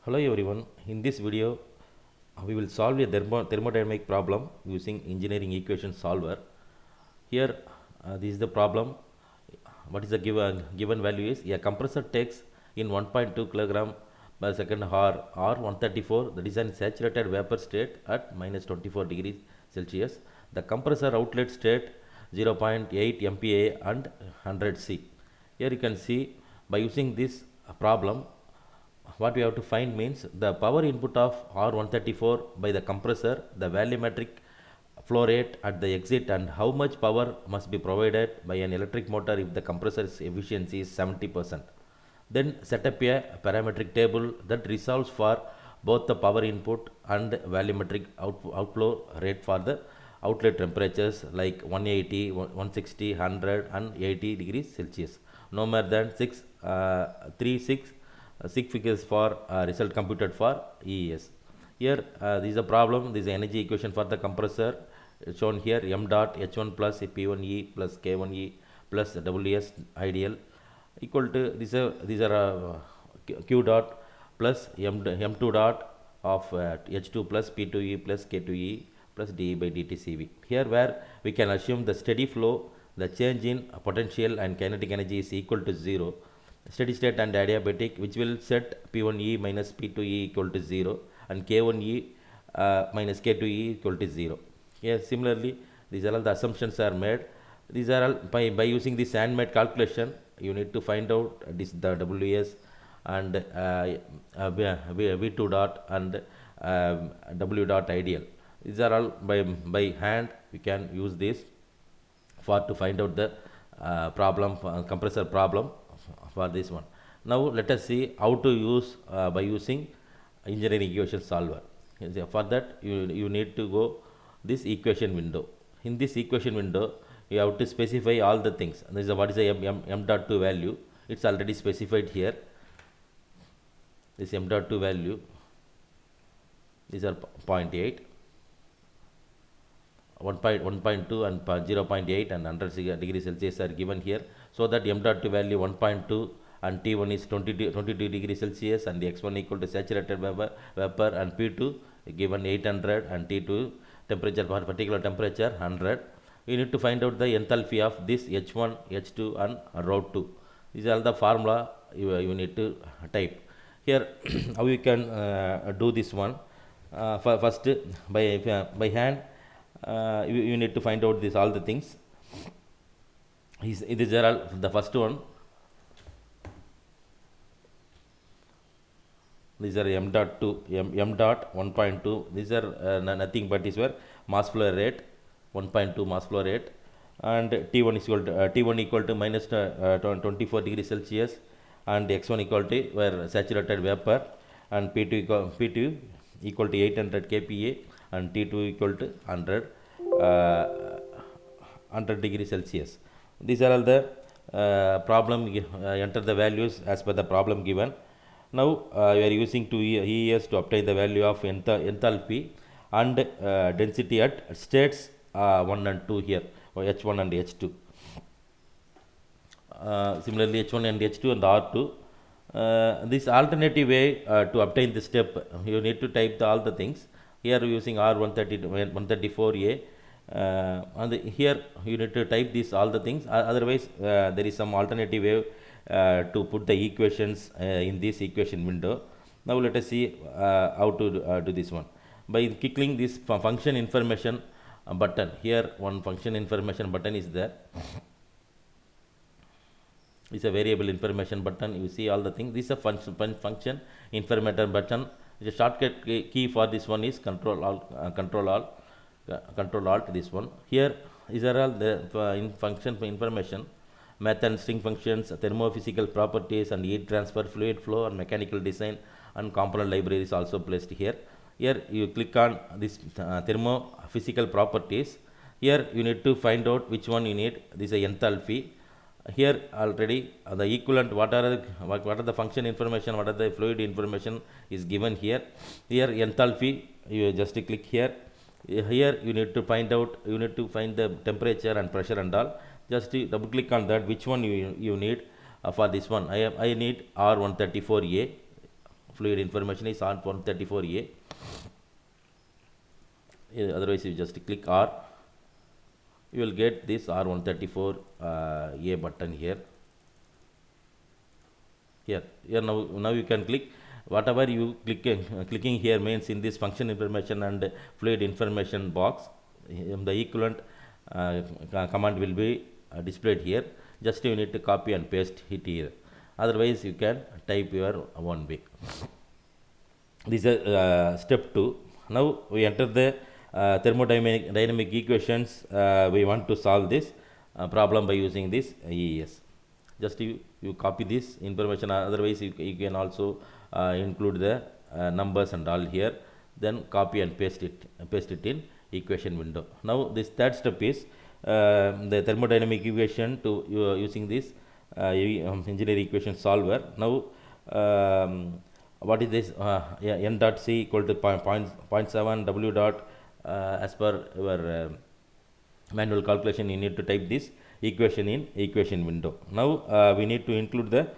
Hello everyone, in this video we will solve a thermodynamic problem using engineering equation solver. Here this is the problem. What is the given value is a compressor takes in 1.2 kilogram per second or 134, that is an saturated vapor state at minus 24 degrees Celsius. The compressor outlet state 0.8 MPa and 100 C. Here you can see by using this problem what we have to find means the power input of R134 by the compressor, the volumetric flow rate at the exit, and how much power must be provided by an electric motor if the compressor's efficiency is 70%. Then set up a parametric table that resolves for both the power input and volumetric outflow rate for the outlet temperatures like 180, 160, 100 and 80 degrees Celsius. No more than 6 figures for result computed for EES. Here this is a problem. This is the energy equation for the compressor shown here. M dot H1 plus P1E plus K1E plus WS ideal equal to these are Q dot plus M2 dot of H2 plus P2E plus K2E plus dE by dt Cv. Here where we can assume the steady flow, the change in potential and kinetic energy is equal to 0. Steady state and adiabatic, which will set P1E minus P2E equal to 0 and K1E minus K2E equal to 0. Here similarly these are all the assumptions are made. These are all by using this handmade calculation you need to find out this the WS and V2 dot and W dot ideal. These are all by hand we can use this for to find out the problem compressor problem for this one. Now let us see how to use by using engineering equation solver. For that you need to go this equation window. In this equation window you have to specify all the things. This is what is the m dot 2 value. It's already specified here. This m dot 2 value, these are 0.8, 1.2 and 0.8 and 100 degrees Celsius are given here. So that m dot 2 value 1.2 and T1 is 22 degrees Celsius and the X1 equal to saturated vapor and P2 given 800 and T2 temperature for particular temperature 100. We need to find out the enthalpy of this H1, H2 and rho 2. These are the formula you need to type. Here how you can do this one. First by hand you need to find out this all the things. These are all the first one. These are m dot 2, m dot 1.2. These are nothing but is where mass flow rate 1.2 mass flow rate and T1 is equal to minus 24 degrees Celsius and X1 equal to where saturated vapor and P2 equal to 800 kPa and T2 equal to 100 degrees Celsius. These are all the problem enter the values as per the problem given. Now we are using EES to obtain the value of enthalpy and density at states 1 and 2 here, or H1 and H2. Similarly H1 and H2 and R2. This alternative way to obtain this step, you need to type all the things. Here using R134A and here you need to type this all the things. Otherwise there is some alternative way to put the equations in this equation window. Now let us see how to do this one. By clicking this function information button, here one function information button is there. It's a variable information button. You see all the things. This is a function information button. The shortcut key for this one is control alt this one. Here these are all the function information, math and string functions, thermophysical properties and heat transfer, fluid flow and mechanical design and component library is also placed here. Here you click on this thermophysical properties. Here you need to find out which one you need. This is enthalpy. Here already the equivalent what are the function information, what are the fluid information is given here. Here enthalpy you just click here. Here you need to find the temperature and pressure and all. Just double click on that which one you need for this one. I need R134A fluid information is R134A. Otherwise you just click R, you will get this R134A button here. Here now you can click whatever you clicking here means in this function information and fluid information box, the equivalent command will be displayed here. Just you need to copy and paste it here, otherwise you can type your own way. This is step 2. Now we enter the thermodynamic equations. We want to solve this problem by using this EES. Just you copy this information, otherwise you can also include the numbers and all here, then copy and paste it in equation window. Now this third step is the thermodynamic equation to using this engineering equation solver. Now what is this? N dot C equal to 0.7 W dot as per your manual calculation. You need to type this equation in equation window. Now we need to include the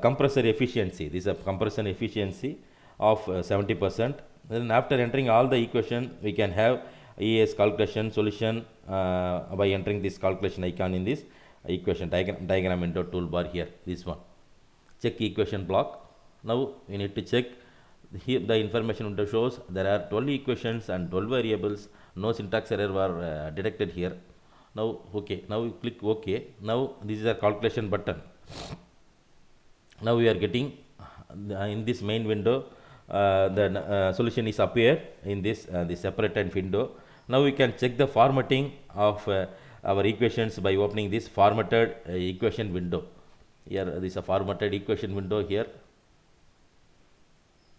compressor efficiency. This is a compression efficiency of 70%. Then after entering all the equation, we can have ES calculation solution by entering this calculation icon in this equation diagram window toolbar here. This one, check equation block. Now we need to check here. The information window shows there are 12 equations and 12 variables. No syntax error were detected here. Now okay, now you click OK. Now this is a calculation button. Now we are getting in this main window the solution is appear in this separated window. Now we can check the formatting of our equations by opening this formatted equation window. Here this is a formatted equation window here.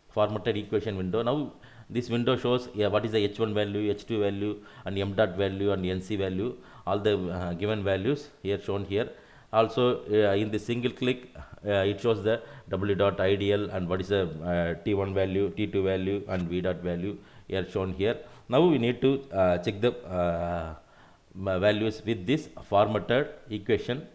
Formatted equation window. Now this window shows what is the H1 value, H2 value, and M dot value and NC value, all the given values here shown here. Also in the single click it shows the W dot ideal and what is the T1 value, T2 value and V dot value here shown here. Now we need to check the values with this formatted equation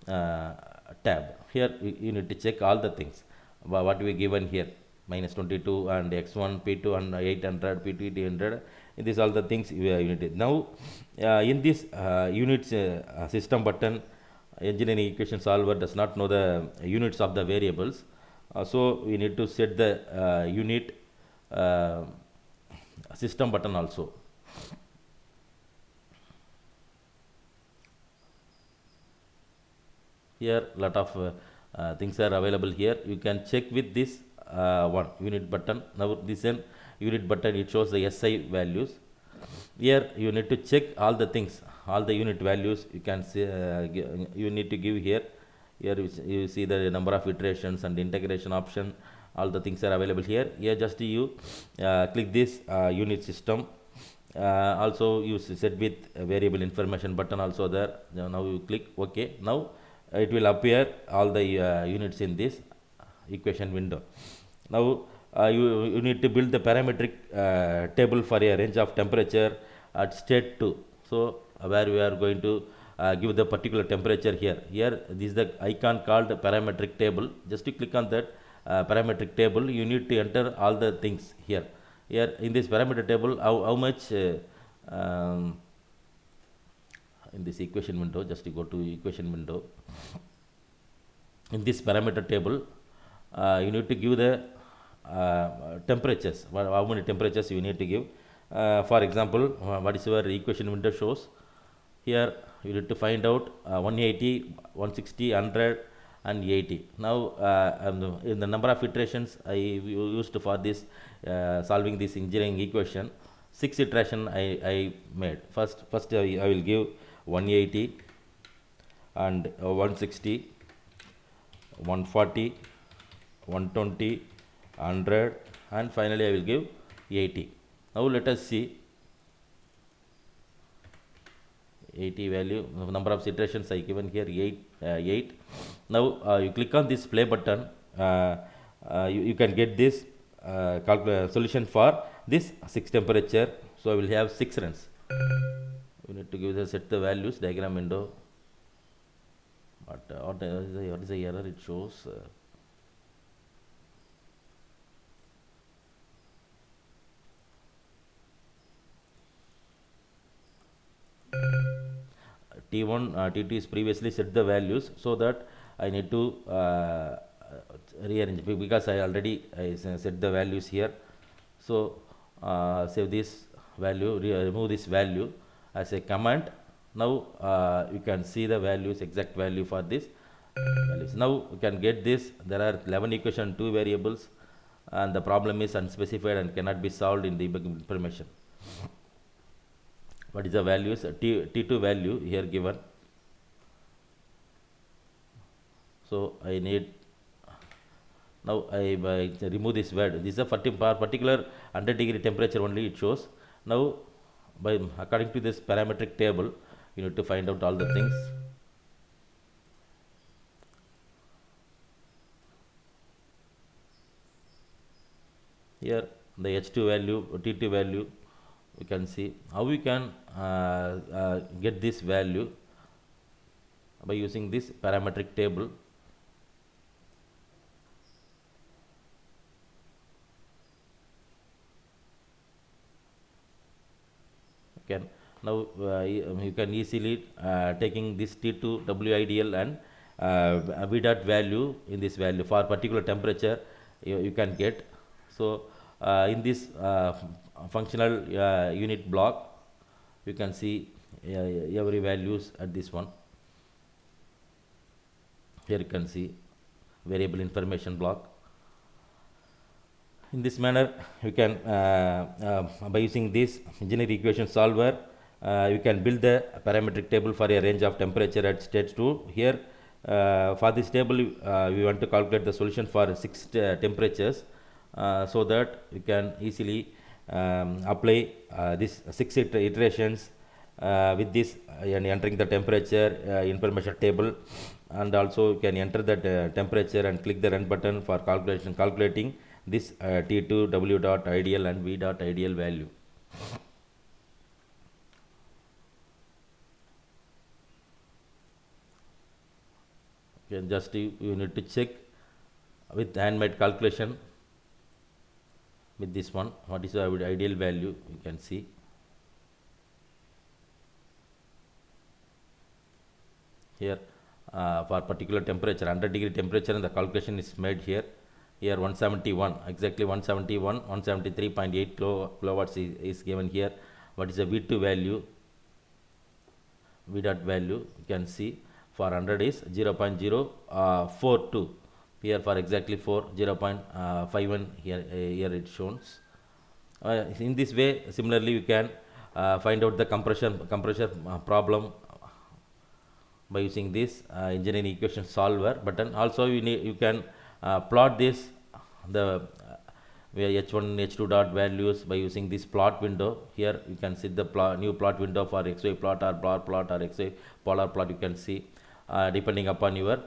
tab. Here you need to check all the things what we given here, minus 22 and x1 p2 and 800 p2 800. These all the things you need. Now in this units system button, engineering equation solver does not know the units of the variables, so we need to set the unit system button also. Here lot of things are available here. You can check with this one unit button. Now this one unit button, it shows the SI values. Here you need to check all the things, all the unit values. You can see you need to give here. Here you see the number of iterations and integration option. All the things are available here. Here just you click this unit system. Also you set with variable information button also there. Now you click OK. Now it will appear all the units in this equation window. Now you need to build the parametric table for a range of temperature at state 2. So where we are going to give the particular temperature here. Here this is the icon called parametric table. Just to click on that parametric table, you need to enter all the things here. Here in this parameter table, how much in this equation window, just to go to equation window. In this parameter table, you need to give the temperatures, how many temperatures you need to give. For example, what is your equation window shows. Here you need to find out 180, 160, 100 and 80. Now in the number of iterations I used for this solving this engineering equation, 6 iteration I made. First I will give 180 and 160, 140, 120, 100 and finally I will give 80. Now let us see 80 value, number of iterations I given here 8. Now you click on this play button, you can get this solution for this 6 temperature. So I will have 6 runs. We need to give the set the values diagram window. But what is the error it shows? T1, T2 is previously set the values, so that I need to rearrange because I already set the values here. So save this value, remove this value as a command. Now you can see the values, exact value for this values. Now you can get this. There are 11 equation, 2 variables, and the problem is unspecified and cannot be solved in debug information. What is the values? T2 value here given. So I need, now I remove this value. This is a particular 100-degree temperature only it shows. Now by according to this parametric table, you need to find out all the things. Here the H2 value, T2 value, we can see how we can get this value by using this parametric table. Can now you can easily taking this T2 W ideal and V dot value in this value for particular temperature you can get. So in this functional unit block, you can see every values at this one. Here you can see variable information block. In this manner, you can by using this engineering equation solver, you can build the parametric table for a range of temperature at stage 2. Here for this table, we want to calculate the solution for 6 temperatures, so that you can easily apply this 6 iterations with this and entering the temperature information table, and also you can enter that temperature and click the run button for calculating this T2 W dot ideal and V dot ideal value. Okay, just you need to check with handmade calculation with this one, what is the ideal value. You can see here for particular temperature, 100-degree temperature, and the calculation is made here. Here 171, exactly 171, 173.8 kilowatts is given here. What is the V2 value, V dot value? You can see for 100 is 0.042. Here for exactly 0.51 here it shows. In this way, similarly, you can find out the compressor problem by using this engineering equation solver button. Also, you can plot this the H1 H2 dot values by using this plot window. Here you can see the new plot window for XY plot or bar plot or XY polar plot. You can see depending upon your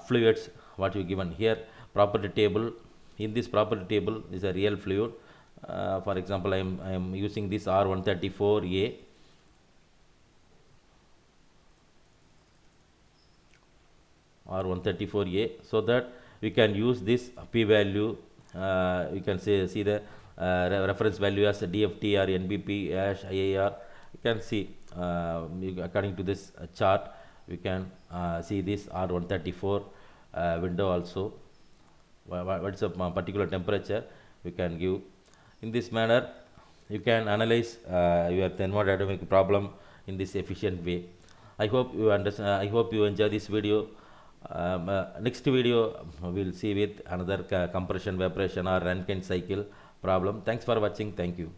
fluids what you given here. Property table, in this property table is a real fluid. For example, I am using this R134A. R134A, so that we can use this p value. You can see the reference value as DFT or NBP hash IAR. You can see according to this chart, we can see this R134 window also. What is a particular temperature we can give. In this manner, you can analyze your thermodynamic problem in this efficient way. I hope you understand. I hope you enjoy this video. Next video we'll see with another compression, evaporation or Rankine cycle problem. Thanks for watching. Thank you.